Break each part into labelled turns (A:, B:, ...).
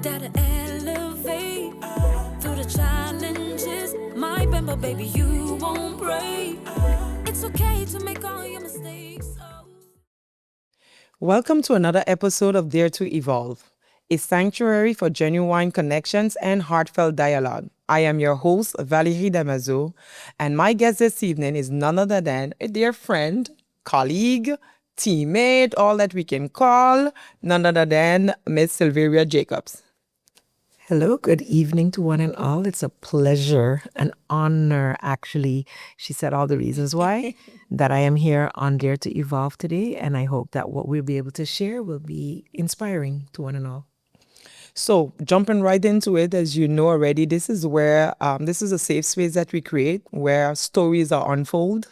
A: Gotta elevate through the challenges. Might bend, but baby, you won't break. It's okay to make all your mistakes.
B: Welcome to another episode of Dare to Evolve, a sanctuary for genuine connections and heartfelt dialogue. I am your host, Valérie Damazo, and my guest this evening is none other than a dear friend, colleague, teammate, all that we can call, none other than Miss Silveria Jacobs.
C: Hello, good evening to one and all. It's a pleasure, an honor, actually. She said all the reasons why that I am here on Dare to Evolve today, and I hope that what we'll be able to share will be inspiring to one and all.
B: So, jumping right into it, as you know already, this is where this is a safe space that we create where stories are unfold,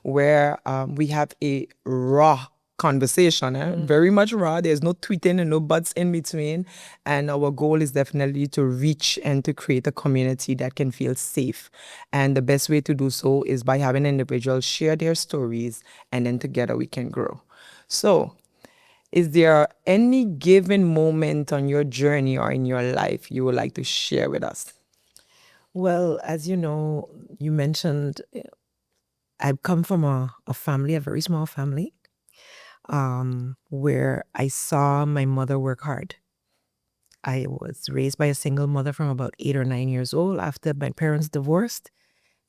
B: where we have a raw conversation, very much raw. There's no tweeting and no buts in between. And our goal is definitely to reach and to create a community that can feel safe. And the best way to do so is by having individuals share their stories, and then together we can grow. So, is there any given moment on your journey or in your life you would like to share with us?
C: Well, as you know, you mentioned I come from a family, a very small family, where I saw my mother work hard. I was raised by a single mother from about 8 or 9 years old after my parents divorced.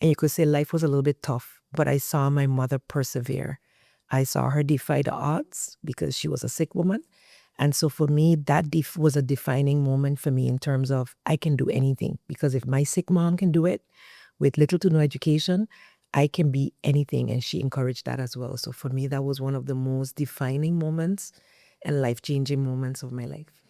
C: And you could say life was a little bit tough, but I saw my mother persevere. I saw her defy the odds because she was a sick woman. And so for me, that was a defining moment for me in terms of I can do anything. Because if my sick mom can do it with little to no education, I can be anything. And she encouraged that as well. So for me, that was one of the most defining moments and life-changing moments of my life.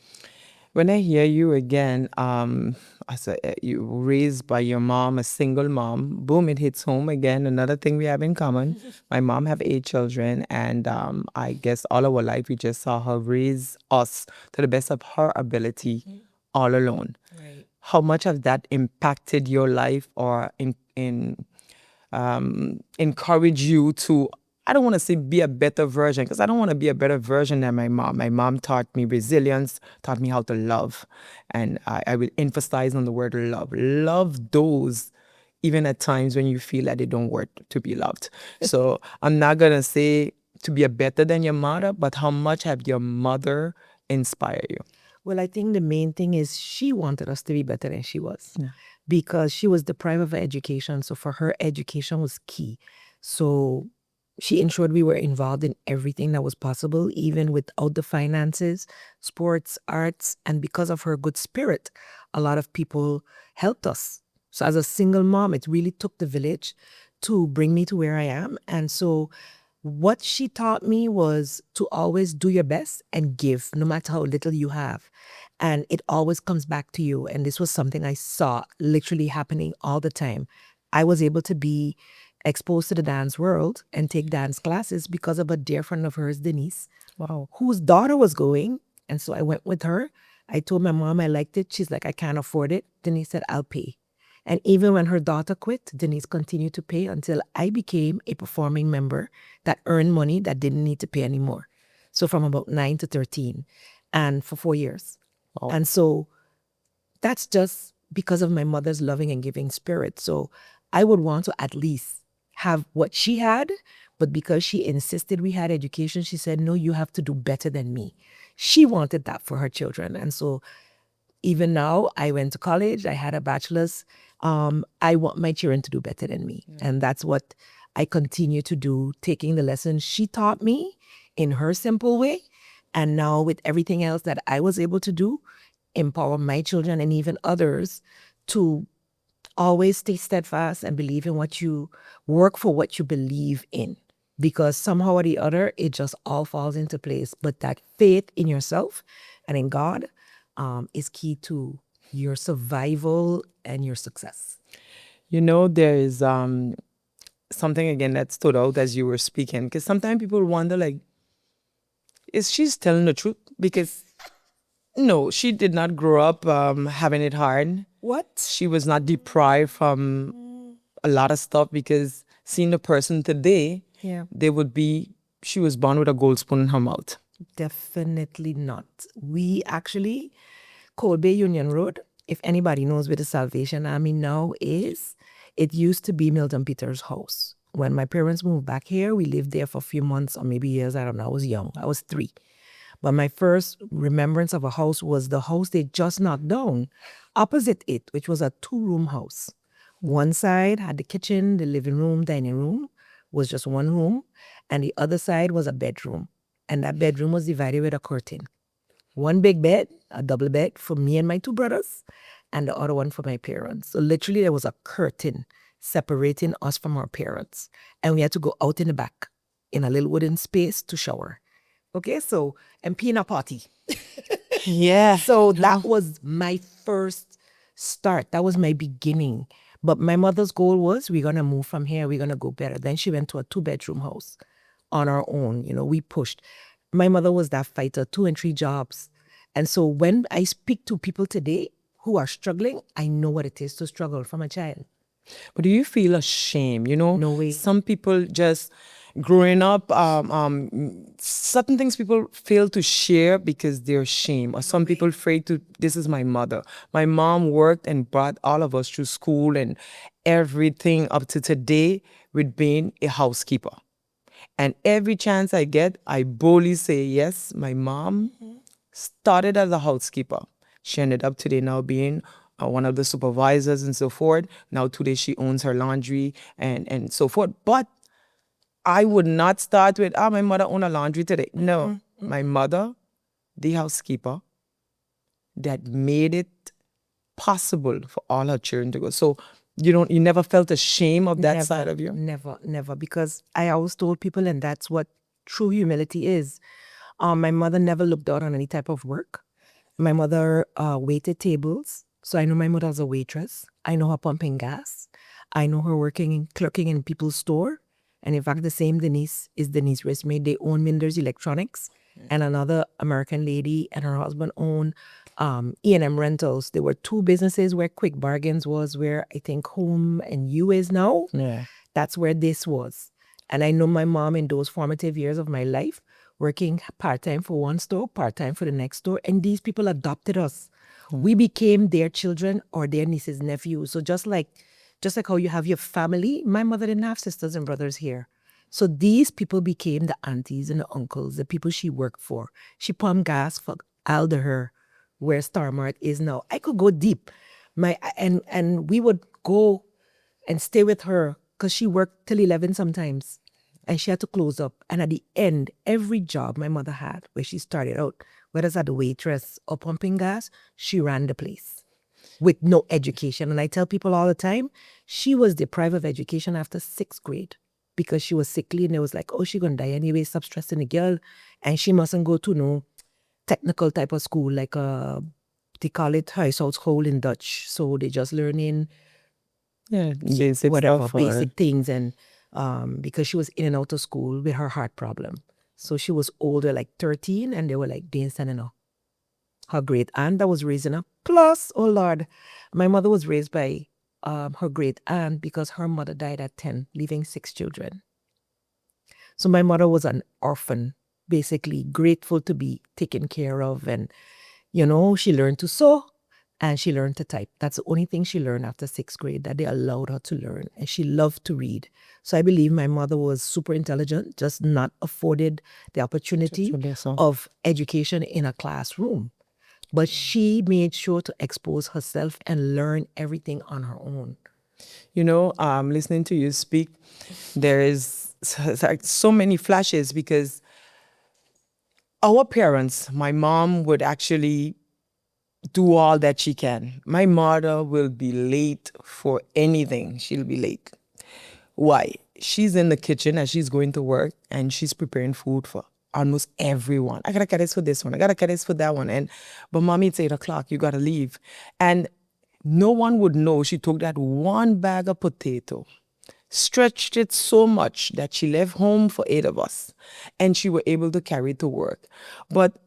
B: When I hear you again, as you were raised by your mom, a single mom, boom, it hits home again. Another thing we have in common. My mom have 8 children, and I guess all our life we just saw her raise us to the best of her ability, all alone.
C: Right.
B: How much has that impacted your life, or encourage you to, I don't want to say be a better version, because I don't want to be a better version than my mom. My mom taught me resilience, taught me how to love. And I will emphasize on the word love. Love those even at times when you feel that they don't worth to be loved. So I'm not going to say to be a better than your mother, but how much have your mother inspired you?
C: Well, I think the main thing is she wanted us to be better than she was because she was deprived of education. So for her, education was key. So she ensured we were involved in everything that was possible, even without the finances, sports, arts. And because of her good spirit, a lot of people helped us. So as a single mom, it really took the village to bring me to where I am. And so what she taught me was to always do your best and give, no matter how little you have. And it always comes back to you. And this was something I saw literally happening all the time. I was able to be exposed to the dance world and take dance classes because of a dear friend of hers, Denise, whose daughter was going. And so I went with her. I told my mom I liked it. She's like, I can't afford it. Denise said, I'll pay. And even when her daughter quit, Denise continued to pay until I became a performing member that earned money that didn't need to pay anymore. So from about 9 to 13 and for 4 years.
B: Wow.
C: And so that's just because of my mother's loving and giving spirit. So I would want to at least have what she had, but because she insisted we had education, she said, no, you have to do better than me. She wanted that for her children. And so even now, I went to college, I had a bachelor's. I want my children to do better than me. And that's what I continue to do, taking the lessons she taught me in her simple way. And now with everything else that I was able to do, empower my children and even others to always stay steadfast and believe in what you work for, what you believe in, because somehow or the other, it just all falls into place. But that faith in yourself and in God is key to your survival and your success.
B: You know, there is something again that stood out as you were speaking, because sometimes people wonder, like, is she telling the truth? Because no, she did not grow up having it hard.
C: What?
B: She was not deprived from a lot of stuff because seeing the person today,
C: Yeah.
B: she was born with a gold spoon in her mouth.
C: Definitely not. We actually, Cold Bay Union Road, if anybody knows where the Salvation Army now is, it used to be Milton Peters' house. When my parents moved back here, we lived there for a few months or maybe years. I don't know. I was young. I was 3. But my first remembrance of a house was the house they just knocked down opposite it, which was a 2-room house. One side had the kitchen, the living room, dining room was just one room, and the other side was a bedroom. And that bedroom was divided with a curtain. One big bed, a double bed for me and my 2 brothers, and the other one for my parents. So literally there was a curtain separating us from our parents. And we had to go out in the back in a little wooden space to shower. Okay, so, and pee in a party.
B: Yeah.
C: So that was my first start. That was my beginning. But my mother's goal was, we're going to move from here. We're going to go better. Then she went to a 2-bedroom house on our own. You know, we pushed. My mother was that fighter, 2 and 3 jobs. And so when I speak to people today who are struggling, I know what it is to struggle from a child.
B: But do you feel ashamed?
C: No way.
B: Some people just growing up, certain things people fail to share because they're ashamed, or some people afraid to. This is my mother. My mom worked and brought all of us through school and everything up to today with being a housekeeper. And every chance I get, I boldly say, yes, my mom started as a housekeeper. She ended up today now being one of the supervisors and so forth. Now today she owns her laundry and so forth. But I would not start with, my mother owned a laundry today. No, my mother, the housekeeper, that made it possible for all her children to go. So you never felt ashamed of that side of you?
C: Never. Because I always told people, and that's what true humility is. My mother never looked down on any type of work. My mother waited tables. So I know my mother as a waitress. I know her pumping gas. I know her clerking in people's store. And in fact, the same Denise is Denise Resmade. They own Minders Electronics. And another American lady and her husband own E&M Rentals. There were 2 businesses where Quick Bargains was, where I think Home and You is now.
B: Yeah.
C: That's where this was. And I know my mom in those formative years of my life, working part-time for one store, part-time for the next store. And these people adopted us. We became their children or their nieces, nephews. So just like how you have your family, my mother didn't have sisters and brothers here. So these people became the aunties and the uncles, the people she worked for. She pumped gas for Alder, where Star Mart is now. I could go deep. And we would go and stay with her because she worked till 11 sometimes. And she had to close up. And at the end, every job my mother had, where she started out, whether it's as a waitress or pumping gas, she ran the place with no education. And I tell people all the time, she was deprived of education after 6th grade because she was sickly, and it was like, oh, she's going to die anyway, stop stressing the girl. And she mustn't go to no technical type of school, like they call it huishoudsschool in Dutch. So they just learning
B: basic
C: whatever,
B: stuff,
C: basic things. And because she was in and out of school with her heart problem. So she was older, like 13, and they were like, they ain't sending her. Her great aunt that was raising her. Plus, oh Lord, my mother was raised by her great aunt because her mother died at 10, leaving 6 children. So my mother was an orphan, basically grateful to be taken care of. And, she learned to sew and she learned to type. That's the only thing she learned after 6th grade that they allowed her to learn. And she loved to read. So I believe my mother was super intelligent, just not afforded the opportunity of education in a classroom. But she made sure to expose herself and learn everything on her own.
B: Listening to you speak, there is so many flashes because our parents, my mom would actually do all that she can. My mother will be late for anything. She'll be late. Why? She's in the kitchen as she's going to work and she's preparing food for almost everyone. I gotta cut this for this one. I gotta cut this for that one. But mommy, it's 8 o'clock. You gotta leave. And no one would know she took that one bag of potato, stretched it so much that she left home for 8 of us, and she were able to carry it to work. But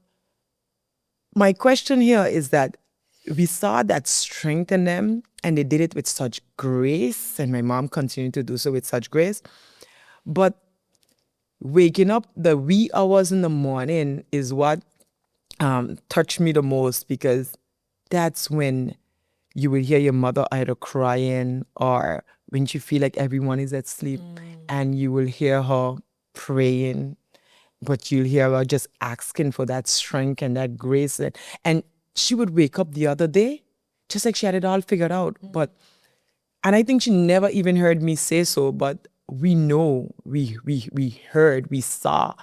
B: my question here is that we saw that strength in them, And they did it with such grace, and my mom continued to do so with such grace. But waking up the wee hours in the morning is what touched me the most, because that's when you will hear your mother either crying or when you feel like everyone is asleep, and you will hear her praying, but you'll hear her just asking for that strength and that grace. And she would wake up the other day just like she had it all figured out. And I think she never even heard me say so, but we know, we heard, we saw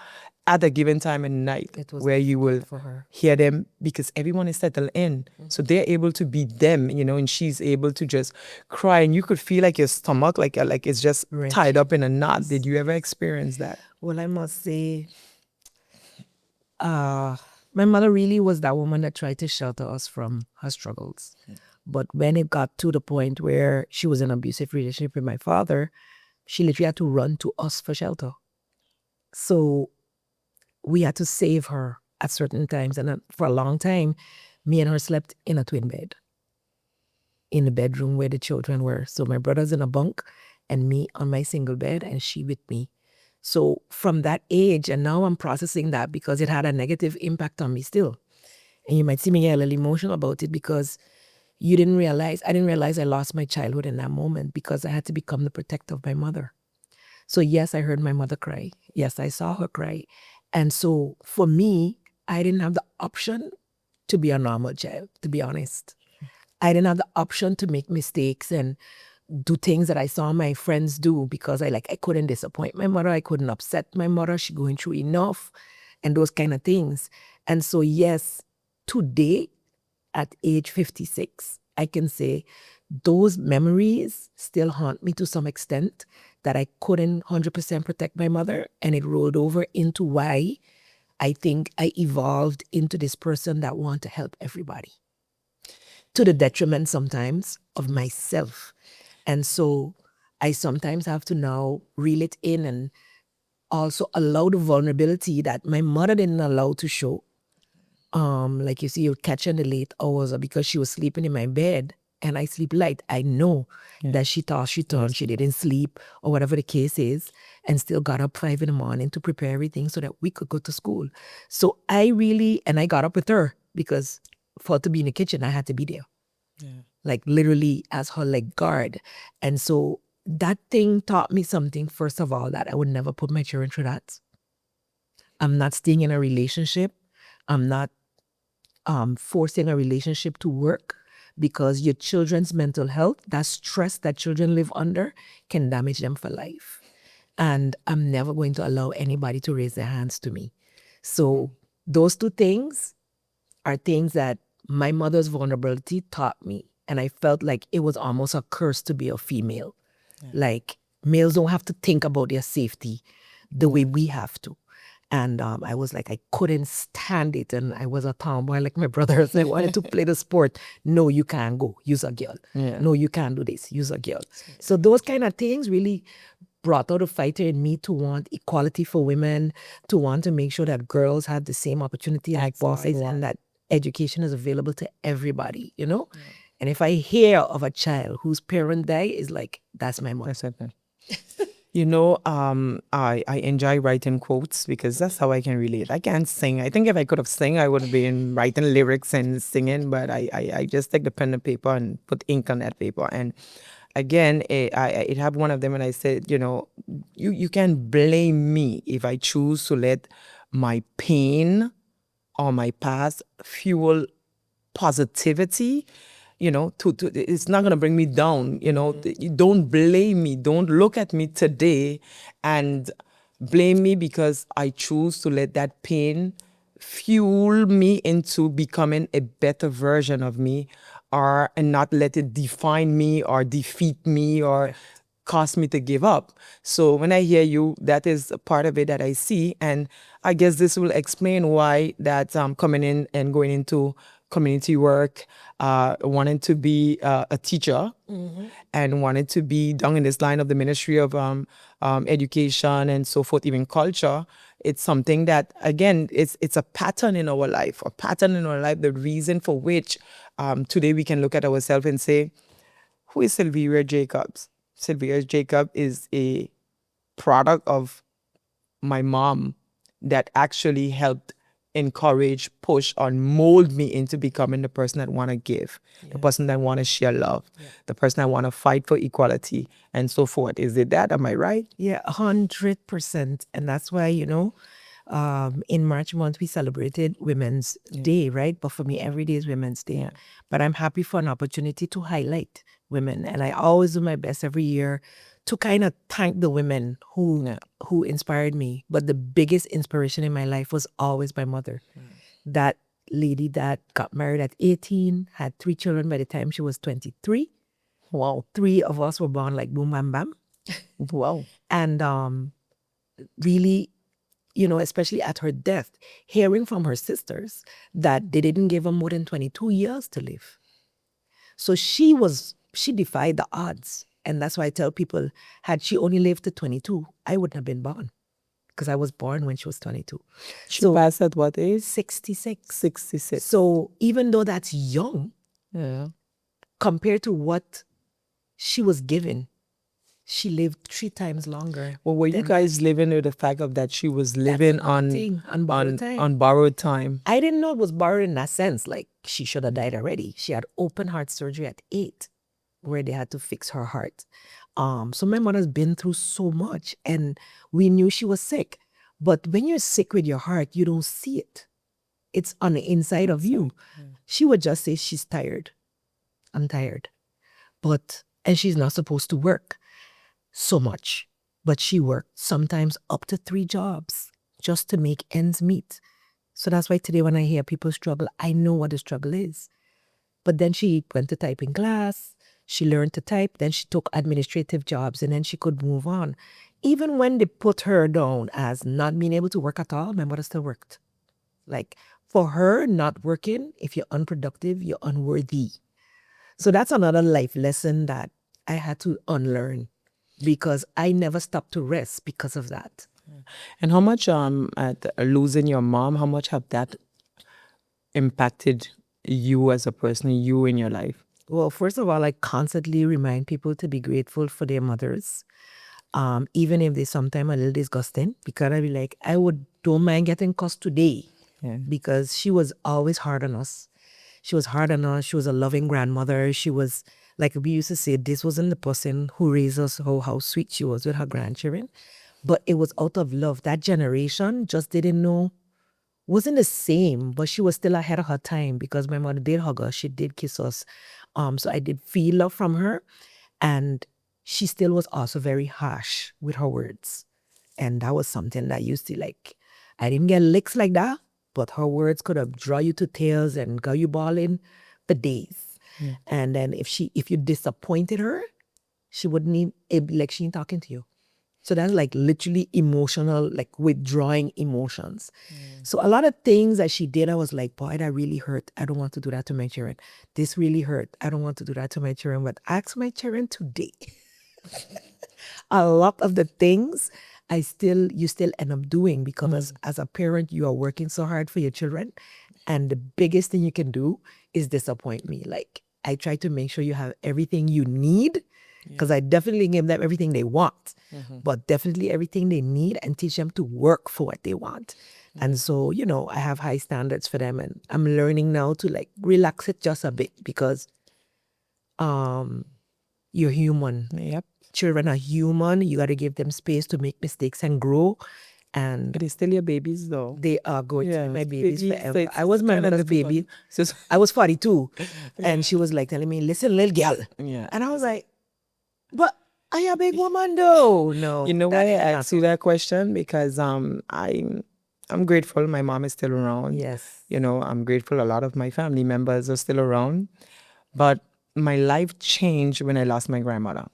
B: at a given time and night
C: It was
B: where you will
C: for her.
B: hear them, because everyone is settled in. So they're able to be them, and she's able to just cry, and you could feel like your stomach, like it's just tied up in a knot. Did you ever experience that?
C: Well, I must say, my mother really was that woman that tried to shelter us from her struggles. But when it got to the point where she was in an abusive relationship with my father, she literally had to run to us for shelter. So we had to save her at certain times. And for a long time, me and her slept in a twin bed in the bedroom where the children were. So my brother's in a bunk and me on my single bed and she with me. So from that age, and now I'm processing that because it had a negative impact on me still. And you might see me get a little emotional about it because I didn't realize I lost my childhood in that moment because I had to become the protector of my mother. So yes, I heard my mother cry. Yes, I saw her cry. And so for me, I didn't have the option to be a normal child, to be honest. I didn't have the option to make mistakes and do things that I saw my friends do because I couldn't disappoint my mother. I couldn't upset my mother. She going through enough and those kind of things. And so yes, today at age 56, I can say those memories still haunt me to some extent, that I couldn't 100% protect my mother, and it rolled over into why I think I evolved into this person that want to help everybody, to the detriment sometimes of myself. And so I sometimes have to now reel it in and also allow the vulnerability that my mother didn't allow to show. Like you see, you catch her in the late hours, or because she was sleeping in my bed and I sleep light, I know that she tossed, she turned, she didn't sleep, or whatever the case is, and still got up 5 a.m. to prepare everything so that we could go to school. So I got up with her because for her to be in the kitchen, I had to be there. Like literally as her guard. And so that thing taught me something, first of all, that I would never put my children through that. I'm not staying in a relationship. I'm not forcing a relationship to work, because your children's mental health, that stress that children live under, can damage them for life. And I'm never going to allow anybody to raise their hands to me. So those two things are things that my mother's vulnerability taught me. And I felt like it was almost a curse to be a female. Like, males don't have to think about their safety the way we have to. And I was like, I couldn't stand it. And I was a tomboy like my brothers. I wanted to play the sport. No, you can't go. You's a girl. No, you can't do this. You's a girl. So those kind of things really brought out a fighter in me to want equality for women, to want to make sure that girls have the same opportunity as boys, and that education is available to everybody, And if I hear of a child whose parent died, it's like, that's my mother.
B: That's it. I enjoy writing quotes because that's how I can relate. I can't sing. I think if I could have sing, I would have been writing lyrics and singing, but I just take the pen and paper and put ink on that paper. And again, I had one of them and I said, you can't blame me if I choose to let my pain or my past fuel positivity. It's not going to bring me down. You don't blame me. Don't look at me today and blame me because I choose to let that pain fuel me into becoming a better version of me, and not let it define me or defeat me or cause me to give up. So when I hear you, that is a part of it that I see. And I guess this will explain why that coming in and going into community work, wanting to be a teacher, and wanted to be down in this line of the Ministry of Education and so forth, even culture. It's something that, again, it's a pattern in our life, the reason for which today we can look at ourselves and say, who is Silveria Jacobs? Silveria Jacobs is a product of my mom that actually helped encourage, push, or mold me into becoming the person that want to give, the person that want to share love, the person that want to fight for equality, and so forth. Is it that? Am I right?
C: Yeah, 100%. And that's why, in March month, we celebrated Women's Day, right? But for me, every day is Women's Day.
B: Yeah.
C: But I'm happy for an opportunity to highlight women. And I always do my best every year to kind of thank the women who inspired me. But the biggest inspiration in my life was always my mother. That lady that got married at 18, had 3 children by the time she was 23.
B: Wow.
C: 3 of us were born like boom, bam, bam.
B: Wow.
C: And really, especially at her death, hearing from her sisters that they didn't give her more than 22 years to live. So she defied the odds. And that's why I tell people, had she only lived to 22, I wouldn't have been born, because I was born when she was 22.
B: She passed at what age?
C: 66.
B: 66.
C: So even though that's young,
B: Yeah.
C: compared to what she was given, she lived 3 times longer.
B: Well, were you guys living with the fact of that she was living on borrowed time?
C: I didn't know it was borrowed in that sense. Like, she should have died already. She had open heart surgery at 8, where they had to fix her heart. So my mother's been through so much, and we knew she was sick. But when you're sick with your heart, you don't see it. It's on the inside of you. She would just say she's tired. I'm tired. And she's not supposed to work so much. But she worked sometimes up to 3 jobs just to make ends meet. So that's why today when I hear people struggle, I know what the struggle is. But then she went to typing class. She learned to type. Then she took administrative jobs, and then she could move on. Even when they put her down as not being able to work at all, my mother still worked. Like, for her, not working, if you're unproductive, you're unworthy. So that's another life lesson that I had to unlearn, because I never stopped to rest because of that.
B: And how much at losing your mom, how much have that impacted you as a person, you in your life?
C: Well, first of all, I constantly remind people to be grateful for their mothers, even if they sometimes a little disgusting, because I be like, don't mind getting cussed today, because she was always hard on us. She was hard on us. She was a loving grandmother. She was, like we used to say, this wasn't the person who raised us, how sweet she was with her grandchildren. But it was out of love. That generation just didn't know, wasn't the same, but she was still ahead of her time, because my mother did hug us. She did kiss us. So I did feel love from her. And she still was also very harsh with her words. And that was something that used to, like, I didn't get licks like that, but her words could have draw you to tears and got you bawling for days. And then if you disappointed her, she wouldn't even, like, she ain't talking to you. So that's like literally emotional, like withdrawing emotions. So a lot of things that she did, I was like, boy, that really hurt. I don't want to do that to my children. This really hurt. I don't want to do that to my children. But ask my children today. A lot of the things you still end up doing, because as a parent, you are working so hard for your children. And the biggest thing you can do is disappoint me. Like, I try to make sure you have everything you need, because I definitely give them everything they want, but definitely everything they need, and teach them to work for what they want. And so, I have high standards for them, and I'm learning now to, like, relax it just a bit, because you're human.
B: Yep.
C: Children are human. You got to give them space to make mistakes and grow. And
B: But they're still your babies, though.
C: they are going to be my babies forever.
B: so
C: I was my mother's baby. I was 42. And she was like telling me, listen, little girl.
B: Yeah.
C: And I was like, but I a big woman though. No.
B: You know why I asked you that question? Because I'm grateful my mom is still around.
C: Yes.
B: I'm grateful a lot of my family members are still around. But my life changed when I lost my grandmother.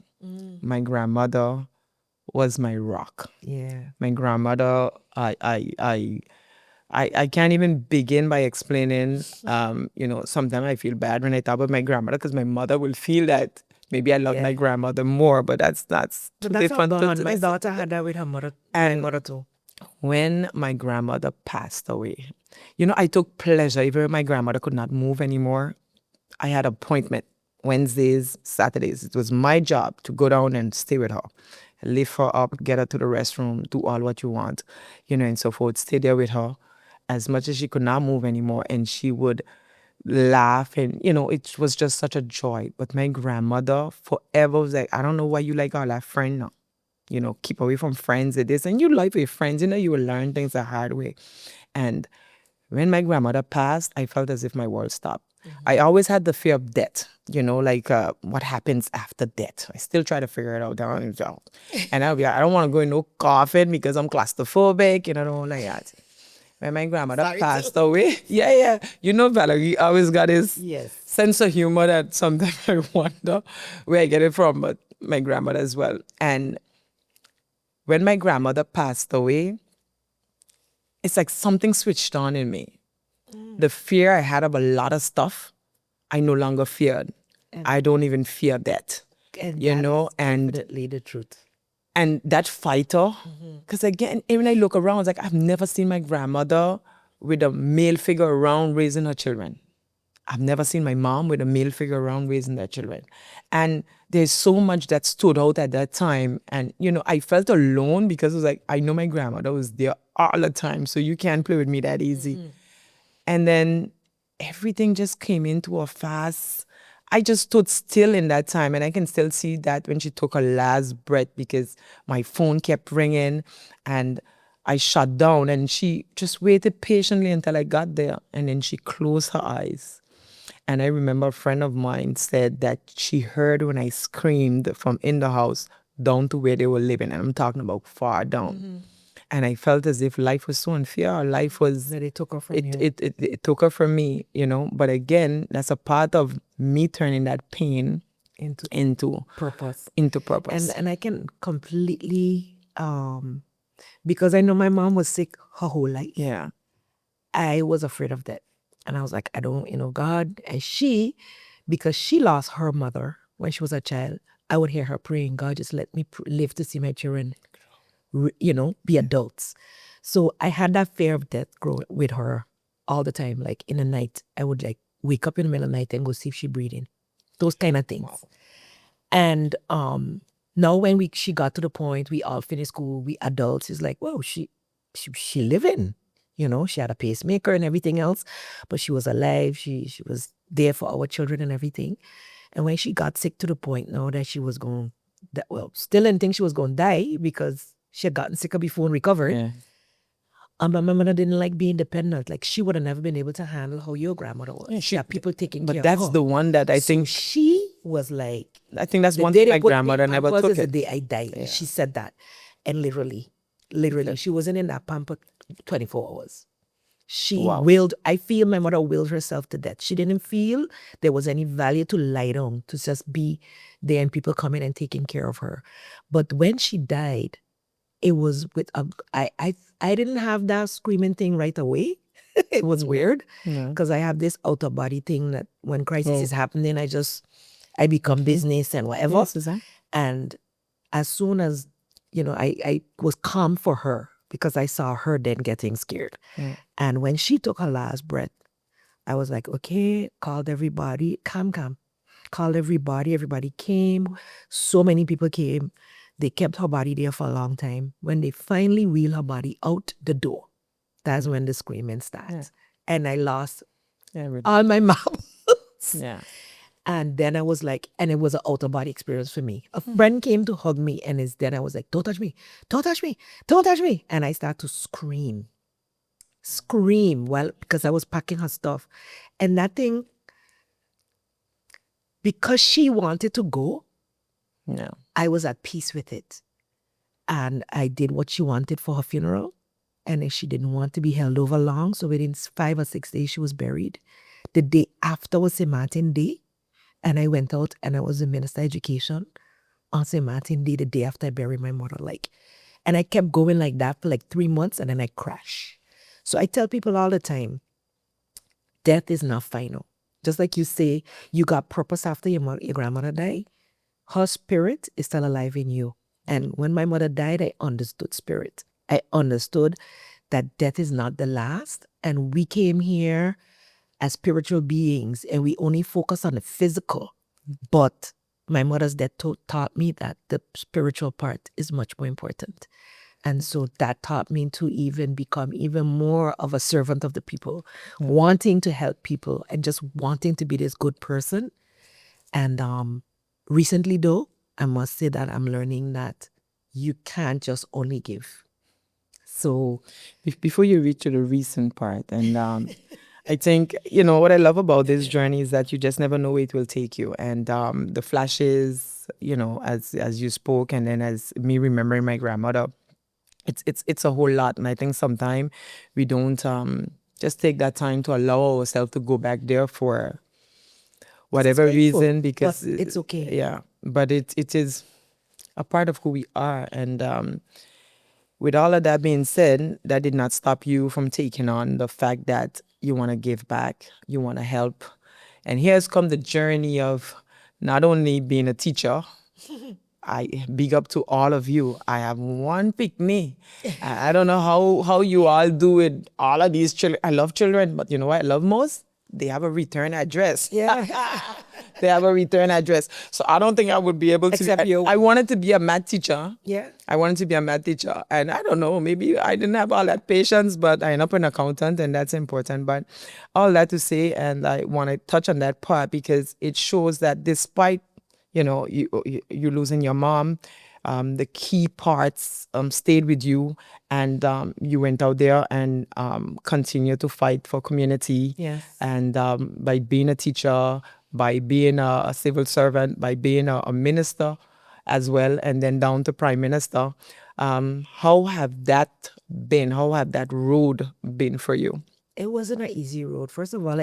B: My grandmother was my rock.
C: Yeah.
B: My grandmother, I can't even begin by explaining. Sometimes I feel bad when I talk about my grandmother, because my mother will feel that maybe I love my grandmother more, but that's
C: So that's
B: different.
C: my daughter had that with her mother, and my mother too.
B: When my grandmother passed away, I took pleasure. Even when my grandmother could not move anymore, I had appointment Wednesdays, Saturdays. It was my job to go down and stay with her, lift her up, get her to the restroom, do all what you want, and so forth. Stay there with her as much as she could not move anymore. And she would laugh, and it was just such a joy. But my grandmother forever was like, I don't know why you like all that friend now. Keep away from friends and this. And you like with friends, you will learn things the hard way. And when my grandmother passed, I felt as if my world stopped. I always had the fear of death, like what happens after death. I still try to figure it out. And I'll be like, I don't want to go in no coffin because I'm claustrophobic, I don't like that. When my grandmother passed away, yeah. Valerie always got his
C: Yes.
B: sense of humor that sometimes I wonder where I get it from, but my grandmother as well. And when my grandmother passed away, it's like something switched on in me. The fear I had of a lot of stuff, I no longer feared. I don't even fear that.
C: And
B: and
C: definitely the truth.
B: And that fighter, because again, when I look around, it's like I've never seen my grandmother with a male figure around raising her children. I've never seen my mom with a male figure around raising their children. And there's so much that stood out at that time. And, I felt alone because it was like, I know my grandmother was there all the time, so you can't play with me that easy. And then everything just came into a fast. I just stood still in that time, and I can still see that when she took her last breath because my phone kept ringing and I shut down, and she just waited patiently until I got there, and then she closed her eyes. And I remember a friend of mine said that she heard when I screamed from in the house down to where they were living, and I'm talking about far down. And I felt as if life was so unfair. Life was...
C: That it took her from you.
B: It took her from me, But again, that's a part of me turning that pain into
C: purpose.
B: Into purpose.
C: And I can completely, because I know my mom was sick her whole life.
B: Yeah.
C: I was afraid of that. And I was like, I don't, God. And she, because she lost her mother when she was a child, I would hear her praying, God, just let me live to see my children be adults. So I had that fear of death growing with her all the time. Like in the night, I would like wake up in the middle of the night and go see if she breathing. Those kind of things. Wow. And now when she got to the point, we all finished school, we adults, it's like, whoa, she living. She had a pacemaker and everything else, but she was alive. She was there for our children and everything. And when she got sick to the point now that she was going, still didn't think she was going to die because she had gotten sicker before and recovered.
B: Yeah.
C: And my mother didn't like being dependent. Like she would have never been able to handle how your grandmother was.
B: Yeah,
C: she had people taking care of her.
B: But that's the one that I think...
C: She was like...
B: I think that's one thing my grandmother never took it.
C: The day I died. Yeah. She said that. And literally, she wasn't in that pamper 24 hours. She willed... I feel my mother willed herself to death. She didn't feel there was any value to lie down, to just be there and people coming and taking care of her. But when she died, it was with a... I didn't have that screaming thing right away. It was weird because I have this outer body thing that when crisis is happening, I become business and whatever.
B: Yes, exactly.
C: And as soon as, I was calm for her because I saw her then getting scared. And when she took her last breath, I was like, okay, called everybody, calm. Called everybody came. So many people came. They kept her body there for a long time. When they finally wheeled her body out the door, that's when the screaming starts. Yeah. And I lost all my mouth.
B: Yeah.
C: And then I was like, and it was an out-of-body experience for me. A friend came to hug me, and then I was like, don't touch me, don't touch me, don't touch me. And I started to scream, because I was packing her stuff. And that thing, because she wanted to go, I was at peace with it. And I did what she wanted for her funeral. And if she didn't want to be held over long, so within 5 or 6 days, she was buried. The day after was St. Martin Day. And I went out and I was the Minister of Education on St. Martin Day, the day after I buried my mother. And I kept going like that for 3 months, and then I crashed. So I tell people all the time, death is not final. Just like you say, you got purpose after your grandmother died. Her spirit is still alive in you. And when my mother died, I understood spirit. I understood that death is not the last. And we came here as spiritual beings, and we only focus on the physical. But my mother's death taught me that the spiritual part is much more important. And so that taught me to even become even more of a servant of the people, wanting to help people and just wanting to be this good person. And recently, though, I must say that I'm learning that you can't just only give. So
B: Before you reach to the recent part, and I think, you know, what I love about this journey is that you just never know where it will take you. And the flashes, you know, as you spoke, and then as me remembering my grandmother, it's a whole lot. And I think sometimes we don't just take that time to allow ourselves to go back there for whatever
C: painful,
B: reason,
C: but
B: because
C: it's okay.
B: yeah, but it is a part of who we are. And with all of that being said, that did not stop you from taking on the fact that you want to give back, you want to help. And here's come the journey of not only being a teacher. I big up to all of you. I have one pick me. I don't know how you all do it. All of these children. I love children, but you know what I love most? They have a return address.
C: Yeah.
B: They have a return address. So I don't think I would be able to.
C: Except you.
B: I wanted to be a math teacher.
C: Yeah.
B: I wanted to be a math teacher. And I don't know, maybe I didn't have all that patience, but I end up an accountant, and that's important. But all that to say, and I want to touch on that part because it shows that despite, you know, you losing your mom, the key parts stayed with you, and you went out there and continue to fight for community.
C: Yes.
B: And by being a teacher, by being a civil servant, by being a minister as well, and then down to Prime Minister, how have that been? How have that road been for you?
C: It wasn't an easy road. First of all,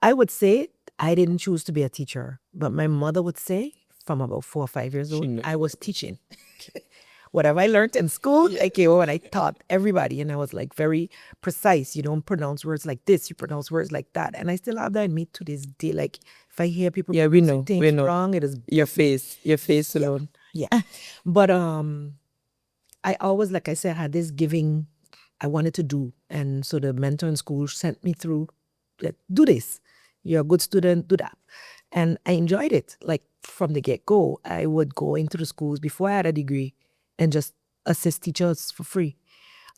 C: I would say I didn't choose to be a teacher, but my mother would say from about 4 or 5 years old,
B: knew.
C: I was teaching. Whatever I learned in school, I came home and I taught everybody. And I was like very precise. You don't pronounce words like this, you pronounce words like that. And I still have that in me to this day. Like if I hear people
B: Yeah, we know.
C: things
B: We know.
C: wrong, it is
B: Your face alone.
C: yeah. But I always, like I said, had this giving I wanted to do. And so the mentor in school sent me through, like, do this. You're a good student, do that. And I enjoyed it. Like from the get-go, I would go into the schools before I had a degree and just assist teachers for free.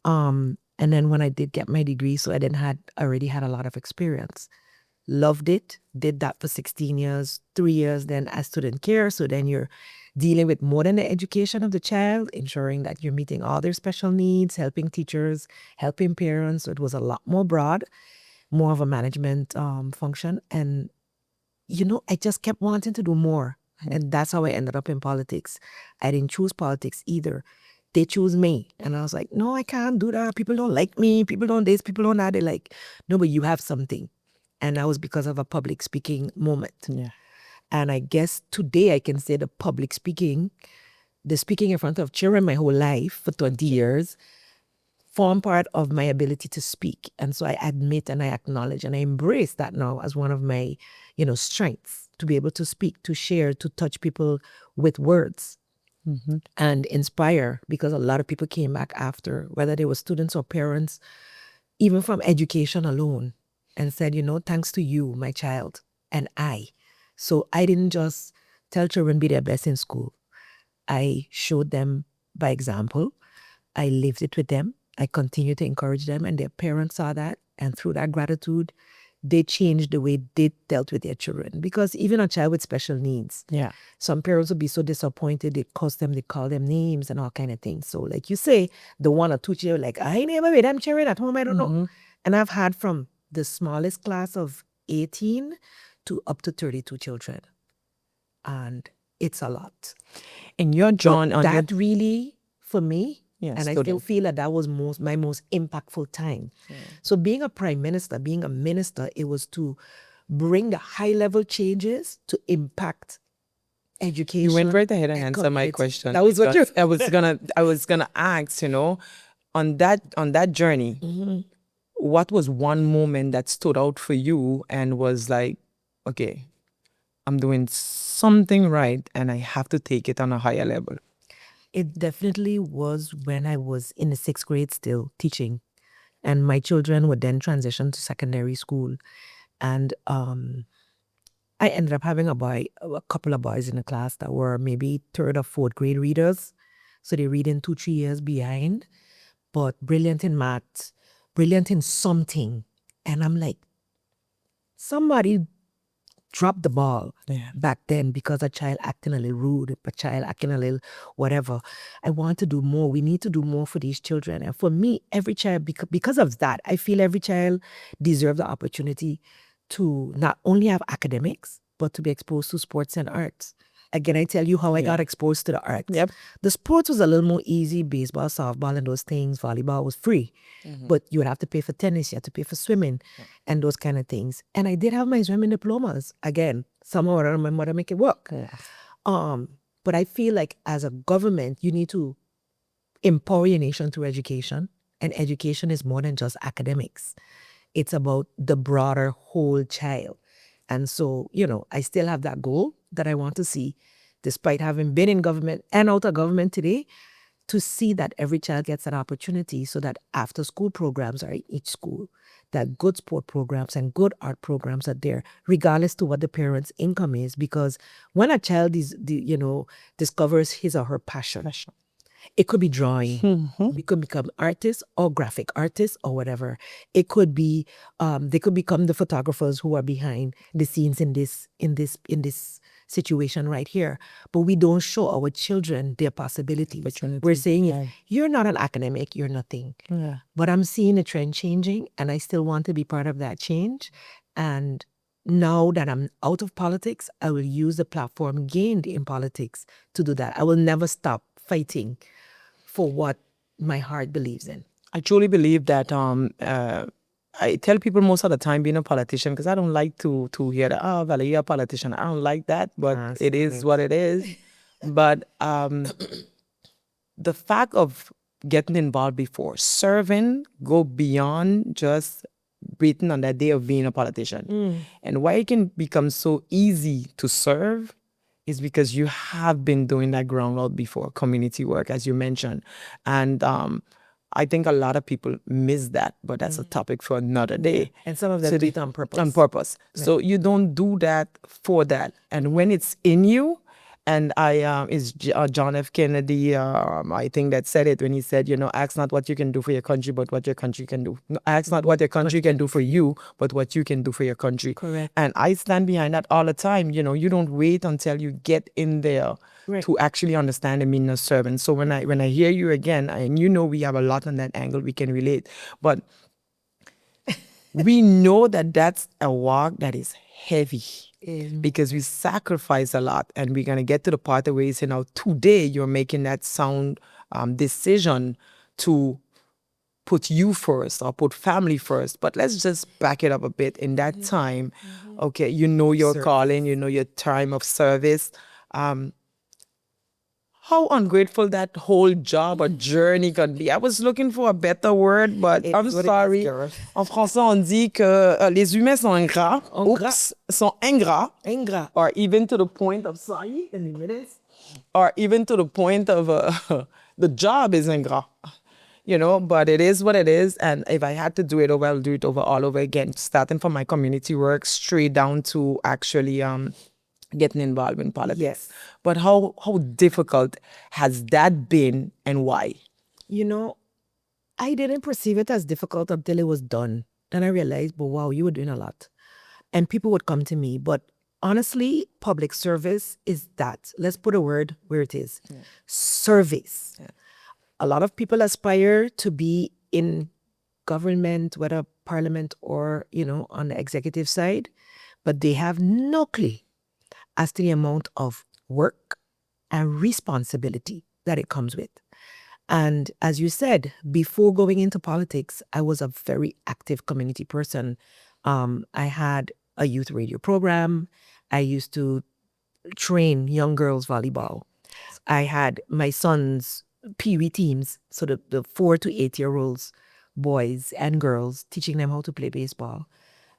C: And then when I did get my degree, so I already had a lot of experience. Loved it, did that for 16 years, 3 years then as student care. So then you're dealing with more than the education of the child, ensuring that you're meeting all their special needs, helping teachers, helping parents. So it was a lot more broad, more of a management function. And, you know, I just kept wanting to do more. And that's how I ended up in politics. I didn't choose politics either. They choose me. And I was like, no, I can't do that. People don't like me. People don't this, people don't that. They're like, no, but you have something. And that was because of a public speaking moment.
B: Yeah.
C: And I guess today I can say the speaking in front of children my whole life for 20 years, form part of my ability to speak. And so I admit and I acknowledge and I embrace that now as one of my, strengths, to be able to speak, to share, to touch people with words and inspire, because a lot of people came back after, whether they were students or parents, even from education alone, and said, thanks to you, my child, and I. So I didn't just tell children be their best in school. I showed them by example. I lived it with them. I continued to encourage them, and their parents saw that. And through that gratitude, they changed the way they dealt with their children. Because even a child with special needs,
B: Yeah.
C: some parents would be so disappointed, they call them names and all kind of things. So like you say, the 1 or 2 children, like, I never made them children at home, I don't know. And I've had from the smallest class of 18 to up to 32 children. And it's a lot.
B: And you're drawn on
C: That really, for me,
B: Yeah,
C: and I
B: stood
C: still
B: out.
C: feel that was my most impactful time. So being a prime minister, being a minister, it was to bring the high-level changes to impact education.
B: You went right ahead and
C: and
B: answered my
C: community.
B: question.
C: That was what you.
B: I was gonna ask, on that journey, what was one moment that stood out for you and was like, okay, I'm doing something right and I have to take it on a higher level?
C: It definitely was when I was in the 6th grade still teaching, and my children would then transition to secondary school. And I ended up having a couple of boys in the class that were maybe third or fourth grade readers. So they read in 2, 3 years behind, but brilliant in math, brilliant in something. And I'm like, somebody dropped the ball back then because a child acting a little rude, a child acting a little whatever. I want to do more. We need to do more for these children. And for me, every child, because of that, I feel every child deserves the opportunity to not only have academics, but to be exposed to sports and arts. Again, I tell you how I got exposed to the arts.
B: Yep.
C: The sports was a little more easy, baseball, softball, and those things. Volleyball was free. But you would have to pay for tennis, you had to pay for swimming and those kind of things. And I did have my swimming diplomas. Again, somehow I don't remember how to make it work. But I feel like as a government, you need to empower your nation through education. And education is more than just academics. It's about the broader whole child. And so, I still have that goal that I want to see, despite having been in government and out of government today, to see that every child gets an opportunity so that after school programs are in each school, that good sport programs and good art programs are there, regardless to what the parents' income is. Because when a child discovers his or her passion, it could be drawing. We could become artists or graphic artists or whatever. It could be they could become the photographers who are behind the scenes in this situation right here. But we don't show our children their possibilities. We're saying, you're not an academic, you're nothing. But I'm seeing a trend changing, and I still want to be part of that change. And now that I'm out of politics, I will use the platform gained in politics to do that. I will never stop fighting for what my heart believes in.
B: I truly believe that I tell people most of the time being a politician, because I don't like to hear that, oh, Valerie, you're a politician. I don't like that, but it is what it is. But the fact of getting involved before, serving, go beyond just breathing on that day of being a politician. And why it can become so easy to serve is because you have been doing that groundwork before, community work, as you mentioned. And I think a lot of people miss that, but that's a topic for another day.
C: And some of them do it on purpose.
B: On purpose. So you don't do that for that. And when it's in you, and it's John F. Kennedy, I think, that said it when he said, ask not what you can do for your country, but what your country can do. No, ask not what your country can do for you, but what you can do for your country.
C: Correct.
B: And I stand behind that all the time. You don't wait until you get in there to actually understand the meaning of serving. So when I hear you again, and we have a lot on that angle, we can relate. But we know that that's a walk that is heavy. Because we sacrifice a lot, and we're going to get to the part where you say, now today you're making that sound decision to put you first or put family first. But let's just back it up a bit. In that time, okay, your calling, your time of service. How ungrateful that whole job or journey could be. I was looking for a better word, but I'm sorry. En français, on dit que les humains sont ingrats. Sont ingrats. Or even to the point of, or even to the point of the job is ingrat. But it is what it is. And if I had to do it over, I'll do it all over again, starting from my community work straight down to actually getting involved in politics.
C: Yes.
B: But how difficult has that been, and why?
C: I didn't perceive it as difficult until it was done. Then I realized, but wow, you were doing a lot. And people would come to me. But honestly, public service is that. Let's put a word where it is. Service. A lot of people aspire to be in government, whether parliament or, on the executive side, but they have no clue as to the amount of work and responsibility that it comes with. And as you said, before going into politics, I was a very active community person. I had a youth radio program. I used to train young girls volleyball. I had my son's Pee-wee teams, so the 4 to 8-year-olds, boys and girls, teaching them how to play baseball.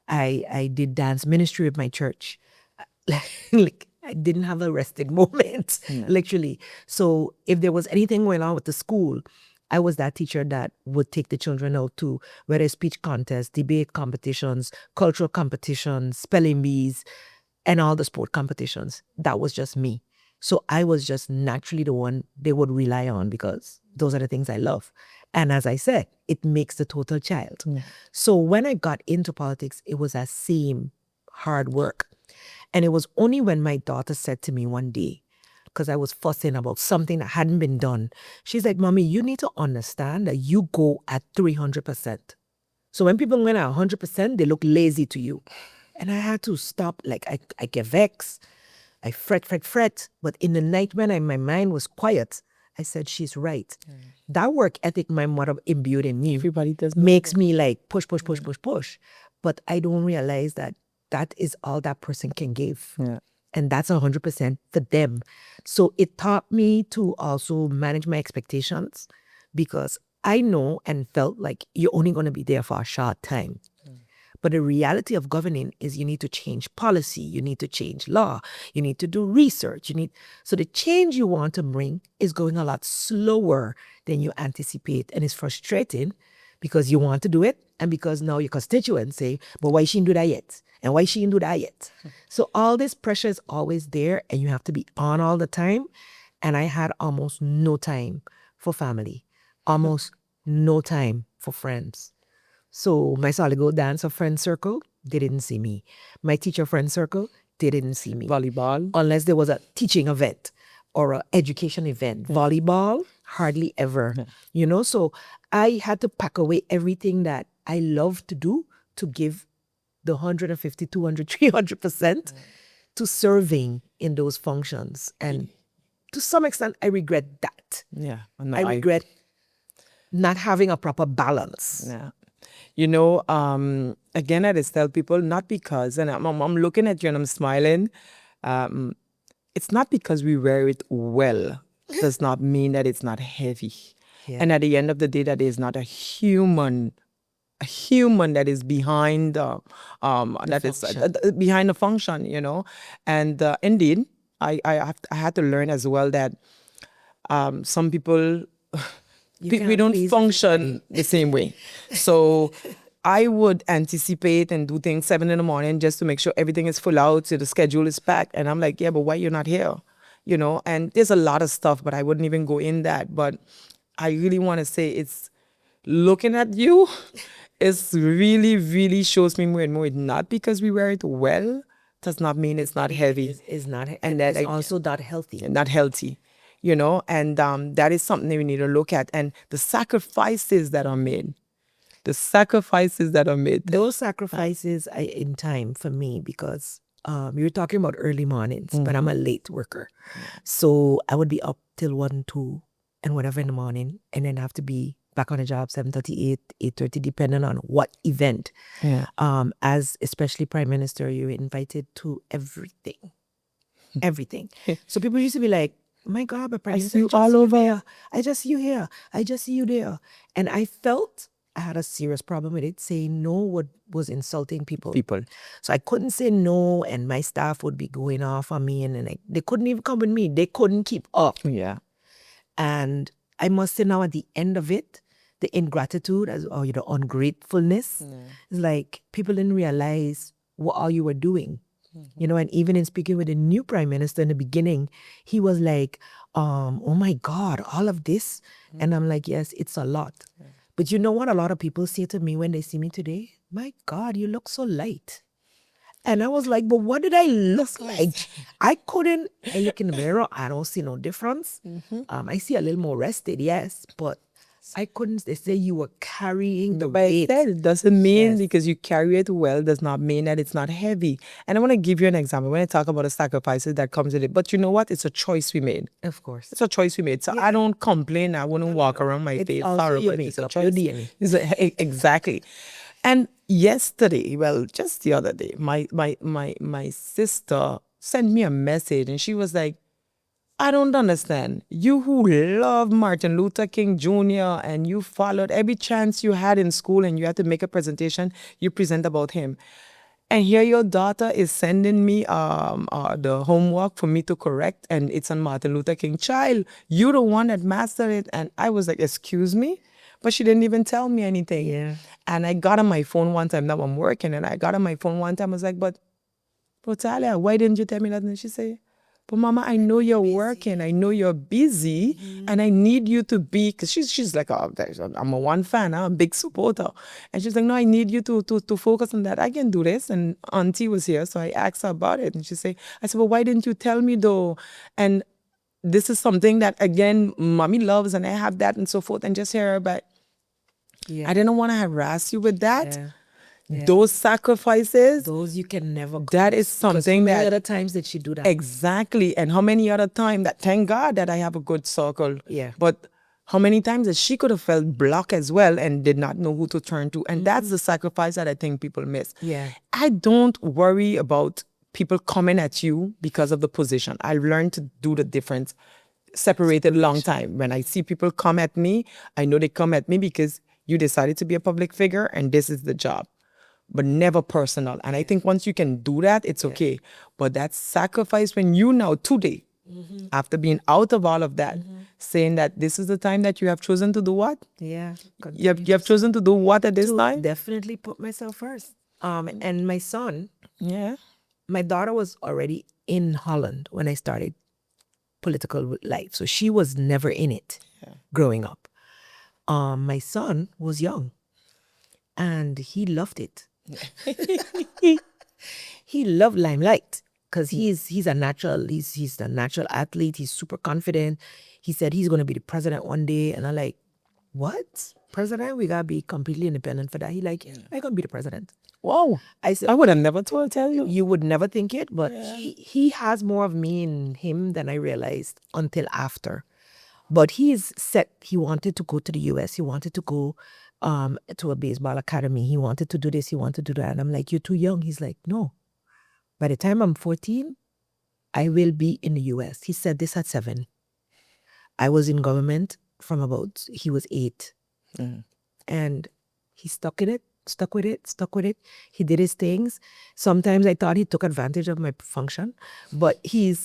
C: I did dance ministry with my church. Like, I didn't have a rested moment, literally. So if there was anything going on with the school, I was that teacher that would take the children out to whether speech contests, debate competitions, cultural competitions, spelling bees, and all the sport competitions. That was just me. So I was just naturally the one they would rely on because those are the things I love. And as I said, it makes the total child. So when I got into politics, it was that same hard work. And it was only when my daughter said to me one day, because I was fussing about something that hadn't been done, she's like, Mommy, you need to understand that you go at 300%. So when people went at 100%, they look lazy to you. And I had to stop. Like, I get vexed. I fret. But in the night when my mind was quiet, I said, she's right. That work ethic my mother imbued in me
B: Everybody does
C: makes me like push. But I don't realize that that is all that person can give.
B: Yeah.
C: And that's 100% for them. So it taught me to also manage my expectations because I know and felt like you're only going to be there for a short time. But the reality of governing is you need to change policy, you need to change law, you need to do research, so the change you want to bring is going a lot slower than you anticipate. And it's frustrating because you want to do it and because now your constituents say, but why she didn't do that yet? And why she didn't do that yet? So all this pressure is always there and you have to be on all the time. And I had almost no time for family, almost no time for friends. So my Soligo dance of friend circle, they didn't see me. My teacher friend circle, they didn't see me.
B: Volleyball.
C: Unless there was a teaching event or an education event. Volleyball, hardly ever. So I had to pack away everything that I love to do to give the 150, 200, 300% to serving in those functions. And to some extent, I regret that.
B: Yeah.
C: I regret not having a proper balance.
B: Yeah. Again, I just tell people, not because, and I'm looking at you and I'm smiling, it's not because we wear it well, does not mean that it's not heavy.
C: Yeah.
B: And at the end of the day, that is not a human that is behind behind the function, and indeed, I had to learn as well that some people we don't function the same way. So I would anticipate and do things 7 a.m. just to make sure everything is full out, so the schedule is packed. And I'm like, yeah, but why you're not here? And there's a lot of stuff, but I wouldn't even go in that. But I really want to say it's looking at you, it's really, really shows me more and more. It's not because we wear it well, does not mean it's not heavy.
C: It's not, and that also not healthy.
B: Not healthy. And that is something that we need to look at. And the sacrifices that are made. Those
C: sacrifices are in time for me because you were talking about early mornings, but I'm a late worker. So I would be up till 1, 2, and whatever in the morning, and then have to be back on the job 7:38, 8:30, depending on what event.
B: Yeah.
C: As especially Prime Minister, you're invited to everything. Everything. So people used to be like, my God, but Prime Minister,
B: you all over.
C: I just see you here. I just see you there. And I felt I had a serious problem with it. Saying no was insulting people. So I couldn't say no, and my staff would be going off on me, and then they couldn't even come with me. They couldn't keep up.
B: Yeah.
C: And I must say now at the end of it, the ingratitude or the ungratefulness is like people didn't realize what all you were doing. And even in speaking with the new Prime Minister in the beginning, he was like, oh my God, all of this. And I'm like, yes, it's a lot. But you know what a lot of people say to me when they see me today? My God, you look so light. And I was like, but what did I look like? I look in the mirror, I don't see no difference. I see a little more rested, yes, but I couldn't. They say you were carrying the weight.
B: It doesn't mean because you carry it well does not mean that it's not heavy. And I want to give you an example when I talk about the sacrifices that comes with it. But you know what? It's a choice we made.
C: Of course.
B: It's a choice we made. So I don't complain. I wouldn't walk around my face. It's a choice. Exactly. And yesterday, just the other day, my sister sent me a message and she was like, I don't understand. You who love Martin Luther King Jr. and you followed every chance you had in school and you had to make a presentation, you present about him. And here your daughter is sending me the homework for me to correct, and it's on Martin Luther King. Child, you're the one that mastered it. And I was like, excuse me? But she didn't even tell me anything.
C: Yeah.
B: And I got on my phone one time, now I'm working, and I got on my phone one time, I was like, but but Talia, why didn't you tell me that? And she say, but Mama, I know you're working. I know you're busy, and I need you to be. Because she's like, oh, I'm a one fan. I'm a big supporter. And she's like, no, I need you to focus on that. I can do this. And Auntie was here, so I asked her about it, and she say, I said, well, why didn't you tell me though? And this is something that again, Mommy loves, and I have that, and so forth. And just hear her, but
C: Yeah.
B: I didn't want to harass you with that.
C: Yeah. Yeah.
B: Those sacrifices,
C: Those you can never.
B: that is
C: 'Cause
B: something
C: how many
B: that
C: other times did she do that?
B: exactly. And how many other times that thank God that I have a good circle.
C: Yeah.
B: But how many times that she could have felt blocked as well and did not know who to turn to. And that's the sacrifice that I think people miss.
C: Yeah.
B: I don't worry about people coming at you because of the position. I've learned to do the difference, separated long time. When I see people come at me, I know they come at me because you decided to be a public figure and this is the job, but never personal. And I think once you can do that, it's okay. But that sacrifice when you now today, after being out of all of that, saying that this is the time that you have chosen to do what?
C: Yeah.
B: You have chosen to do what at this
C: To
B: time?
C: definitely put myself first. And my son,
B: Yeah.
C: my daughter was already in Holland when I started political life, so she was never in it growing up. My son was young, and he loved it. He loved limelight because he's a natural. He's a natural athlete. He's super confident. He said he's going to be the president one day, and I'm like, what? President? We gotta be completely independent for that. He like, yeah, I gonna be the president.
B: Wow.
C: I said,
B: I would have never tell you.
C: you would never think it, but he has more of me in him than I realized until after. But he's set. He wanted to go to the US. He wanted to go to a baseball academy. He wanted to do this. He wanted to do that. And I'm like, you're too young. He's like, no. By the time I'm 14, I will be in the US. He said this at 7. I was in government from about, he was 8. And he stuck with it. He did his things. Sometimes I thought he took advantage of my function, but he,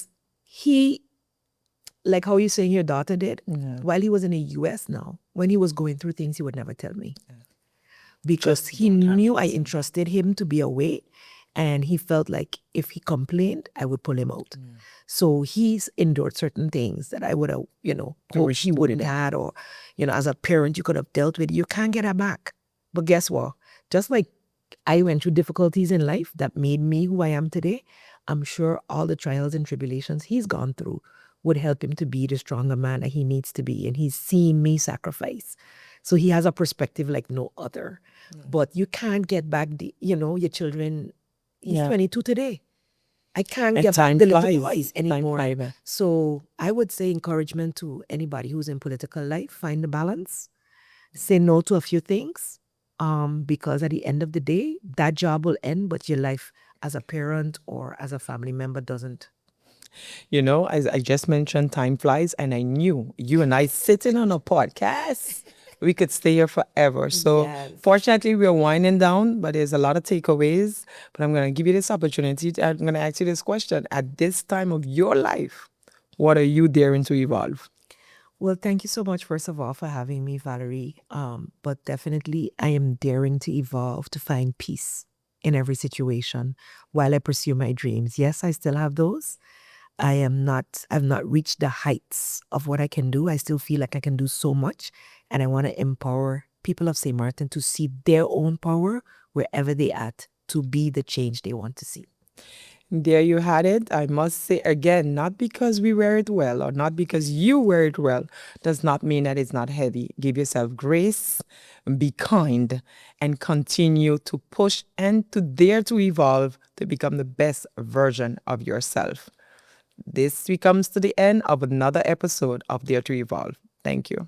C: like how you saying your daughter did, while he was in the US now, when he was going through things, he would never tell me. Because he knew I entrusted him to be away, and he felt like if he complained, I would pull him out. So he's endured certain things that I would have, hoped he wouldn't had, or, as a parent, you could have dealt with. You can't get her back. But guess what? Just like I went through difficulties in life that made me who I am today, I'm sure all the trials and tribulations he's gone through would help him to be the stronger man that he needs to be. And he's seen me sacrifice. So he has a perspective like no other. But you can't get back your children. He's 22 today. I can't get
B: time
C: the little
B: flies.
C: boys anymore.
B: Time flies.
C: So I would say encouragement to anybody who's in political life, find the balance. Say no to a few things. Because at the end of the day, that job will end, but your life as a parent or as a family member doesn't.
B: As I just mentioned, time flies, and I knew you and I sitting on a podcast, we could stay here forever. So fortunately, we're winding down, but there's a lot of takeaways. But I'm going to give you this opportunity. I'm going to ask you this question. At this time of your life, what are you daring to evolve?
C: Well, thank you so much, first of all, for having me, Valerie. But definitely, I am daring to evolve, to find peace in every situation while I pursue my dreams. Yes, I still have those. I've not reached the heights of what I can do. I still feel like I can do so much. And I want to empower people of St. Martin to see their own power wherever they at, to be the change they want to see.
B: There you had it. I must say again, not because we wear it well or not because you wear it well does not mean that it's not heavy. Give yourself grace, be kind, and continue to push and to dare to evolve to become the best version of yourself. This comes to the end of another episode of Dare to Evolve. Thank you.